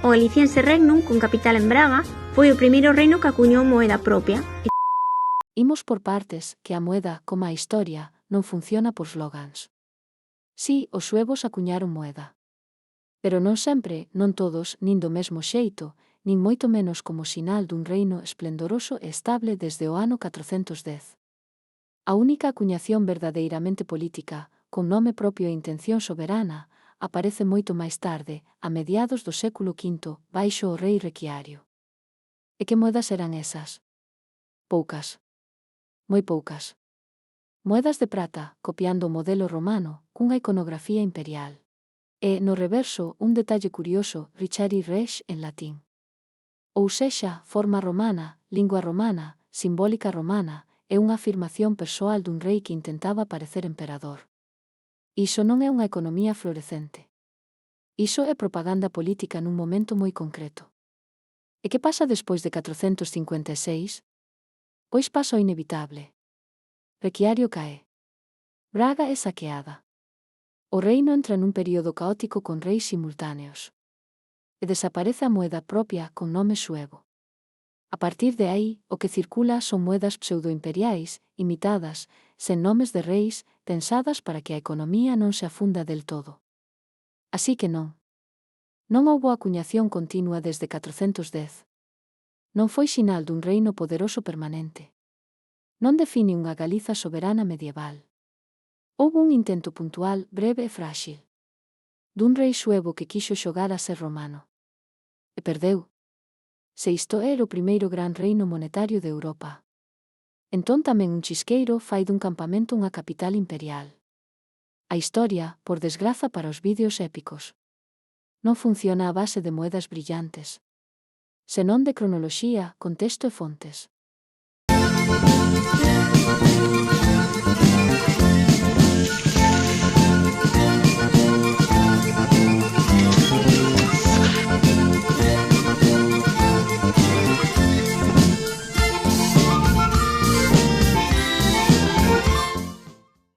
O Galiciense Regnum, con capital en Braga, foi o primeiro reino que acuñou moeda propia. Imos por partes, que a moeda, como a historia, non funciona por slogans. Si, os suevos acuñaron moeda. Pero non sempre, non todos, nin do mesmo xeito, nin moito menos como sinal dun reino esplendoroso e estable desde o ano 410. A única acuñación verdadeiramente política, con nome propio e intención soberana, aparece moito máis tarde, a mediados do século V, baixo o rei Requiario. E que moedas eran esas? Poucas. Moi poucas. Moedas de prata, copiando o modelo romano, cunha iconografía imperial. E, no reverso, un detalle curioso, Richari Rex en latín. Ou sexa, forma romana, lingua romana, simbólica romana, é unha afirmación persoal dun rei que intentaba parecer emperador. Iso non é unha economía florecente. Iso é propaganda política nun momento moi concreto. E que pasa despois de 456? Pois pasa o inevitable. Requiario cae. Braga é saqueada. O reino entra nun período caótico con reis simultáneos. E desaparece a moeda propia con nome suevo. A partir de aí, o que circula son moedas pseudoimperiais, imitadas, sen nomes de reis, pensadas para que a economía non se afunda del todo. Así que non. Non houbo acuñación continua desde 410. Non foi sinal dun reino poderoso permanente. Non define unha Galiza soberana medieval. Houbo un intento puntual, breve e fráxil. Dun rei suevo que quixo xogar a ser romano. E perdeu. Se isto era o primeiro gran reino monetario de Europa. Entón tamén un chisqueiro fai dun campamento unha capital imperial. A historia, por desgraza para os vídeos épicos, non funciona a base de moedas brillantes, senón de cronoloxía, contexto e fontes.